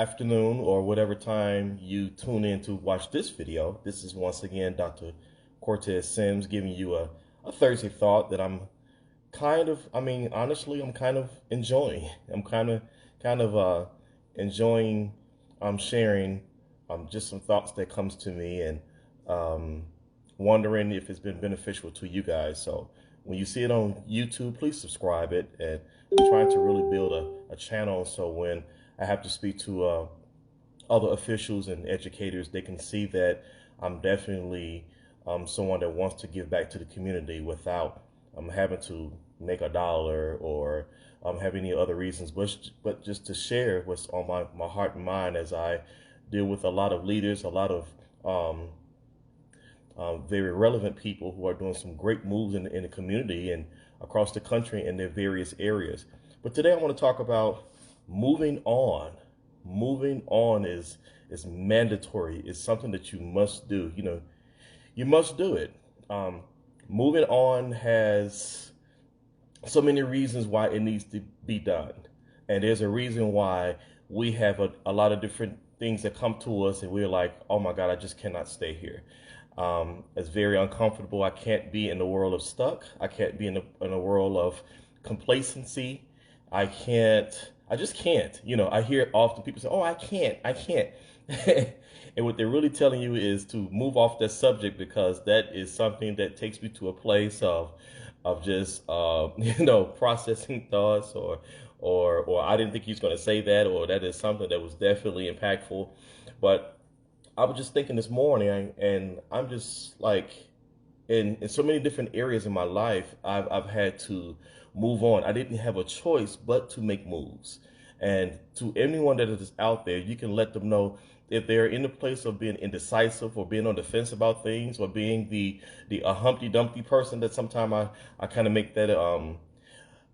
Afternoon or whatever time you tune in to watch this video. This is once again Dr. Cortez Sims giving you a Thursday thought that I'm honestly, I'm kind of enjoying. I'm kind of enjoying sharing just some thoughts that comes to me and um, wondering if it's been beneficial to you guys. So when you see it on YouTube, please subscribe it. And I'm trying to really build a channel so when I have to speak to other officials and educators, they can see that I'm definitely someone that wants to give back to the community without having to make a dollar or have any other reasons, but just to share what's on my heart and mind as I deal with a lot of leaders, a lot of very relevant people who are doing some great moves in the community and across the country in their various areas. But today I want to talk about moving on. Moving on is mandatory. It's something that you must do. You must do it. Moving on has so many reasons why it needs to be done. And there's a reason why we have a lot of different things that come to us and we're like, oh my God, I just cannot stay here. It's very uncomfortable. I can't be in the world of stuck. I can't be in a world of complacency. I just can't. I hear often people say, oh, I can't. And what they're really telling you is to move off that subject because that is something that takes me to a place of just processing thoughts or I didn't think he was going to say that, or that is something that was definitely impactful. But I was just thinking this morning, and I'm just like, in so many different areas in my life, I've had to move on. I didn't have a choice but to make moves. And to anyone that is out there, you can let them know if they're in the place of being indecisive or being on the fence about things or being the Humpty Dumpty person that sometimes I kind of make that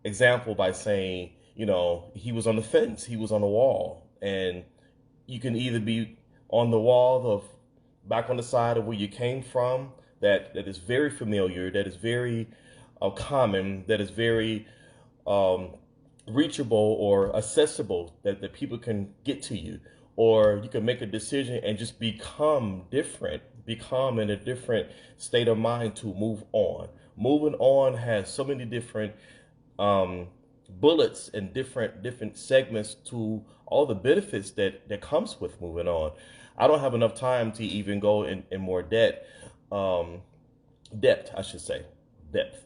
example by saying, he was on the fence, he was on the wall. And you can either be on the wall of back on the side of where you came from, that is very familiar, that is very common, that is very reachable or accessible, that people can get to you. Or you can make a decision and just become different, become in a different state of mind to move on. Moving on has so many different bullets and different segments to all the benefits that comes with moving on. I don't have enough time to even go in more depth, I should say, depth,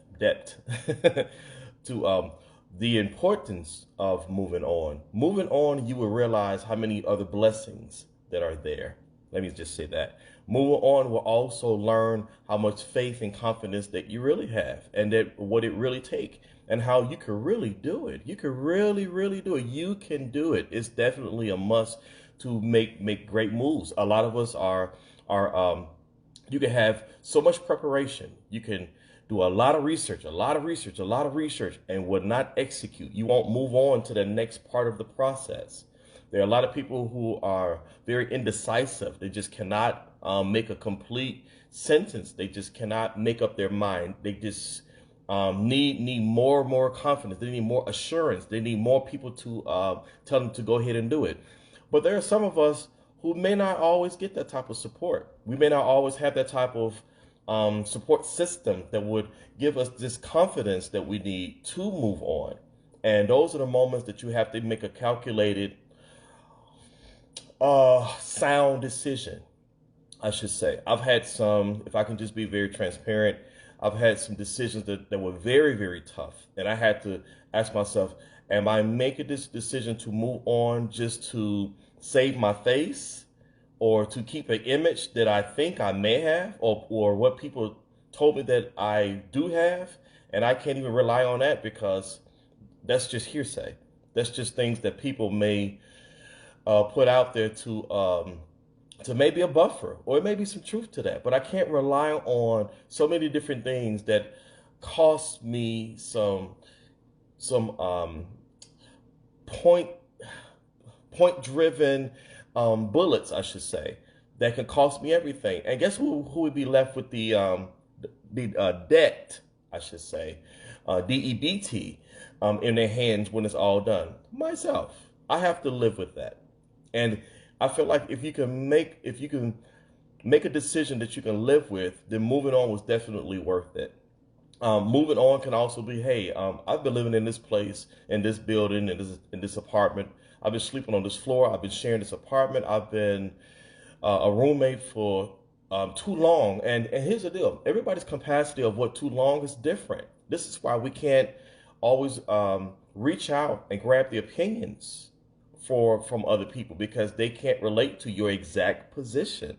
to the importance of moving on. Moving on, you will realize how many other blessings that are there. Let me just say that. Moving on will also learn how much faith and confidence that you really have and that what it really takes and how you can really do it. You can really, really do it. You can do it. It's definitely a must to make great moves. A lot of us are you can have so much preparation. You can do a lot of research, and would not execute. You won't move on to the next part of the process. There are a lot of people who are very indecisive. They just cannot make a complete sentence. They just cannot make up their mind. They just need more confidence. They need more assurance. They need more people to tell them to go ahead and do it. But there are some of us who may not always get that type of support. We may not always have that type of support system that would give us this confidence that we need to move on. And those are the moments that you have to make a calculated, sound decision, I should say. I've had some, if I can just be very transparent, I've had some decisions that were very, very tough. And I had to ask myself, am I making this decision to move on just to save my face or to keep an image that I think I may have or what people told me that I do have? And I can't even rely on that because that's just hearsay. That's just things that people may put out there to maybe a buffer, or it may be some truth to that. But I can't rely on so many different things that cost me some point driven bullets, I should say, that can cost me everything. And guess who would be left with the debt, I should say, DEBT, in their hands when it's all done? Myself. I have to live with that. And I feel like if you can make a decision that you can live with, then moving on was definitely worth it. Moving on can also be, hey, I've been living in this place, in this building, in this apartment. I've been sleeping on this floor. I've been sharing this apartment. I've been a roommate for too long. And here's the deal: everybody's capacity of what too long is different. This is why we can't always reach out and grab the opinions from other people, because they can't relate to your exact position.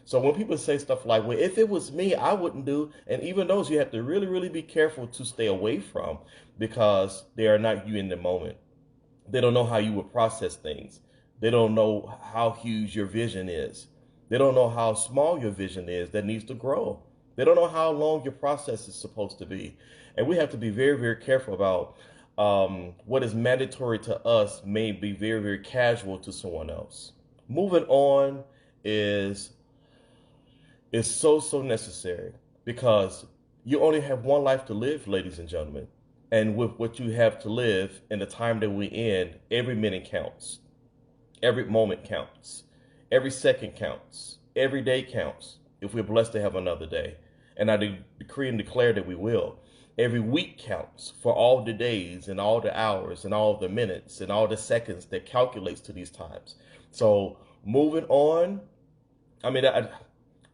So when people say stuff like, well, if it was me, I wouldn't do, and even those you have to really, really be careful to stay away from, because they are not you in the moment. They don't know how you would process things. They don't know how huge your vision is. They don't know how small your vision is that needs to grow. They don't know how long your process is supposed to be. And we have to be very, very careful about what is mandatory to us may be very, very casual to someone else. Moving on is is so, so necessary, because you only have one life to live, ladies and gentlemen. And with what you have to live in the time that we're in, every minute counts, every moment counts, every second counts, every day counts if we're blessed to have another day. And I decree and declare that we will. Every week counts for all the days and all the hours and all the minutes and all the seconds that calculates to these times. So moving on, I mean,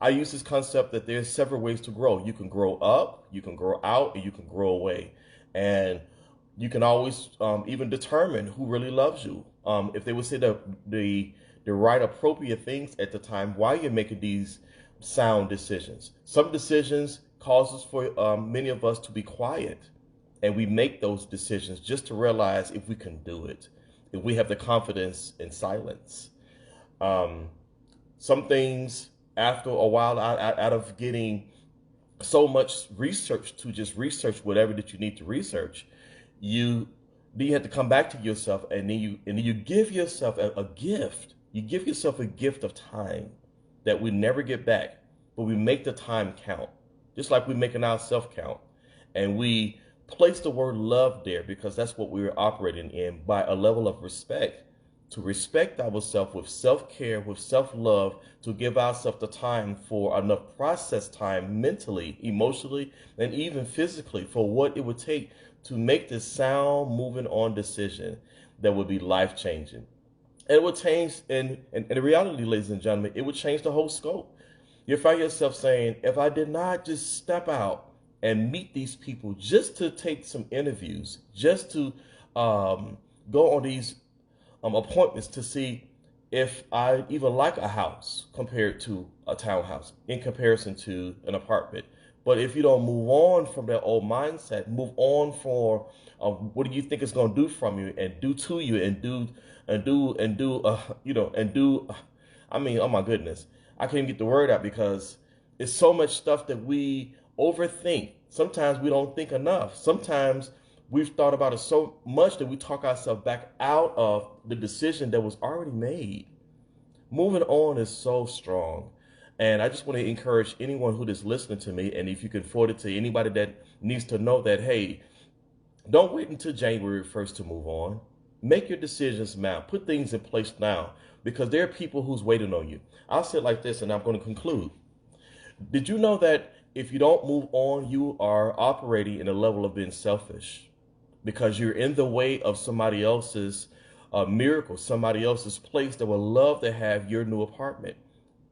I use this concept that there's several ways to grow. You can grow up, you can grow out, and you can grow away. And you can always even determine who really loves you. If they would say the right appropriate things at the time while you're making these sound decisions. Some decisions causes for many of us to be quiet, and we make those decisions just to realize if we can do it, if we have the confidence in silence. Um, some things, after a while, out of getting so much research to just research whatever that you need to research, you then you have to come back to yourself, and then you give yourself a gift. You give yourself a gift of time that we never get back, but we make the time count, just like we're making ourselves count, and we place the word love there because that's what we're operating in, by a level of respect, to respect ourselves with self-care, with self-love, to give ourselves the time for enough process time mentally, emotionally, and even physically for what it would take to make this sound moving on decision that would be life-changing. And it would change, and the reality, ladies and gentlemen, it would change the whole scope. You find yourself saying, if I did not just step out and meet these people just to take some interviews, just to go on these appointments to see if I even like a house compared to a townhouse in comparison to an apartment. But if you don't move on from that old mindset, move on for what do you think it's going to do from you and do to you and do. I mean, oh my goodness, I can't even get the word out because it's so much stuff that we overthink. Sometimes we don't think enough. Sometimes we've thought about it so much that we talk ourselves back out of the decision that was already made. Moving on is so strong. And I just want to encourage anyone who is listening to me, and if you can forward it to anybody that needs to know that, hey, don't wait until January 1st to move on. Make your decisions now. Put things in place now, because there are people who's waiting on you. I'll say it like this, and I'm going to conclude. Did you know that if you don't move on, you are operating in a level of being selfish? Because you're in the way of somebody else's miracle, somebody else's place that would love to have your new apartment.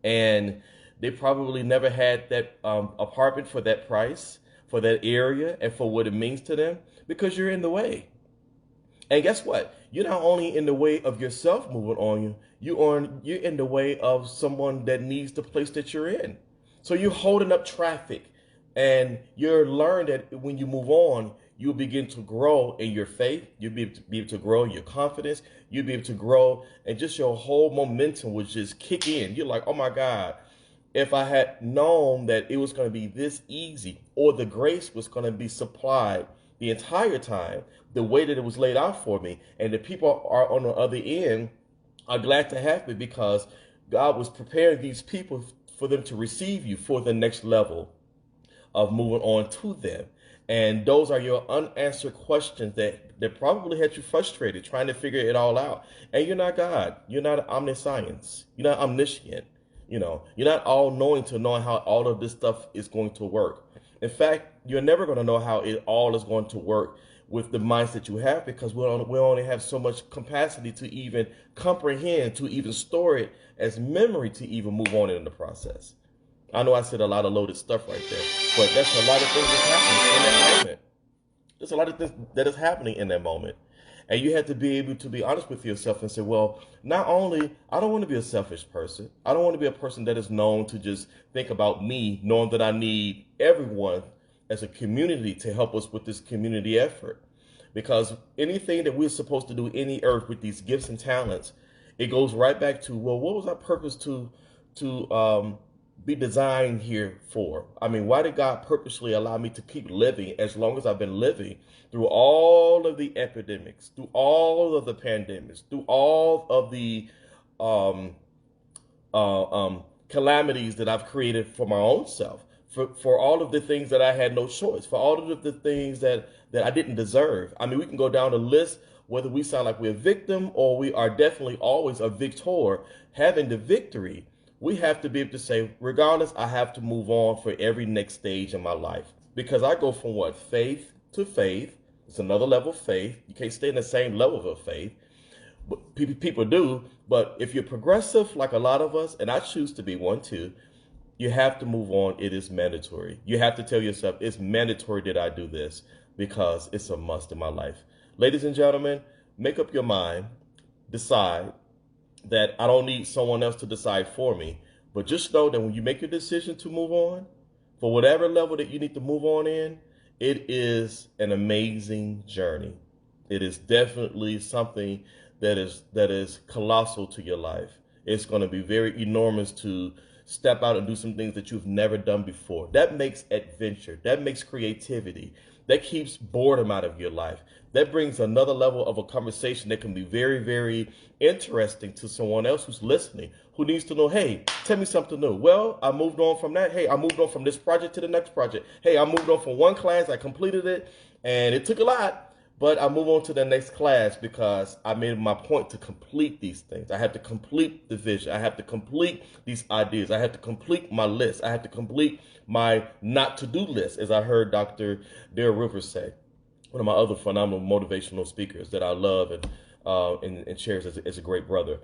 And they probably never had that apartment for that price, for that area, and for what it means to them, because you're in the way. And guess what? You're not only in the way of yourself moving on you're in the way of someone that needs the place that you're in. So you're holding up traffic, and you'll learn that when you move on, you'll begin to grow in your faith. You'll be able to grow in your confidence. You'll be able to grow, and just your whole momentum will just kick in. You're like, oh my God, if I had known that it was going to be this easy, or the grace was going to be supplied the entire time, the way that it was laid out for me, and the people are on the other end are glad to have me, because God was preparing these people for them to receive you for the next level of moving on to them. And those are your unanswered questions that probably had you frustrated trying to figure it all out. And you're not God. You're not omniscience. You're not omniscient. You're not all knowing to know how all of this stuff is going to work. In fact, you're never going to know how it all is going to work with the mindset you have, because we only have so much capacity to even comprehend, to even store it as memory, to even move on in the process. I know I said a lot of loaded stuff right there, but that's a lot of things that's happening in that moment. There's a lot of things that is happening in that moment. And you have to be able to be honest with yourself and say, well, not only, I don't want to be a selfish person. I don't want to be a person that is known to just think about me, knowing that I need everyone as a community to help us with this community effort. Because anything that we're supposed to do in the earth with these gifts and talents, it goes right back to, well, what was our purpose to be designed here for? I mean, why did God purposely allow me to keep living as long as I've been living through all of the epidemics, through all of the pandemics, through all of the um, calamities that I've created for my own self, for all of the things that I had no choice, for all of the things that I didn't deserve. I mean, we can go down the list, whether we sound like we're a victim or we are definitely always a victor, having the victory. We have to be able to say, regardless, I have to move on for every next stage in my life. Because I go from what? Faith to faith. It's another level of faith. You can't stay in the same level of faith. But people do. But if you're progressive, like a lot of us, and I choose to be one too, you have to move on. It is mandatory. You have to tell yourself, it's mandatory that I do this because it's a must in my life. Ladies and gentlemen, make up your mind. Decide that I don't need someone else to decide for me. But just know that when you make your decision to move on, for whatever level that you need to move on in, it is an amazing journey. It is definitely something that is colossal to your life. It's going to be very enormous to step out and do some things that you've never done before. That makes adventure. That makes creativity. That keeps boredom out of your life. That brings another level of a conversation that can be very, very interesting to someone else who's listening, who needs to know, hey, tell me something new. Well, I moved on from that. Hey, I moved on from this project to the next project. Hey, I moved on from one class. I completed it, and it took a lot. But I move on to the next class because I made my point to complete these things. I have to complete the vision. I have to complete these ideas. I have to complete my list. I have to complete my not to-do list, as I heard Dr. Dale Rivers say, one of my other phenomenal motivational speakers that I love and cherish as a great brother.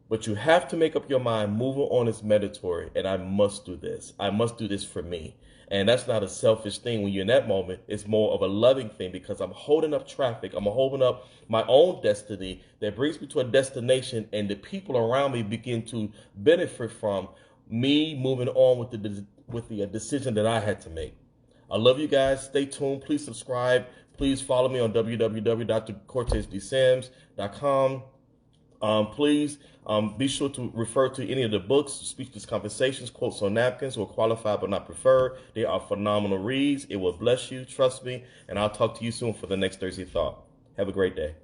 But you have to make up your mind, moving on is mandatory, and I must do this. I must do this for me. And that's not a selfish thing when you're in that moment. It's more of a loving thing because I'm holding up traffic. I'm holding up my own destiny that brings me to a destination, and the people around me begin to benefit from me moving on with the decision that I had to make. I love you guys. Stay tuned. Please subscribe. Please follow me on www.cortezdsims.com. Please be sure to refer to any of the books, Speechless Conversations, Quotes on Napkins, or Qualified but Not Preferred. They are phenomenal reads. It will bless you, trust me, and I'll talk to you soon for the next Thursday Thought. Have a great day.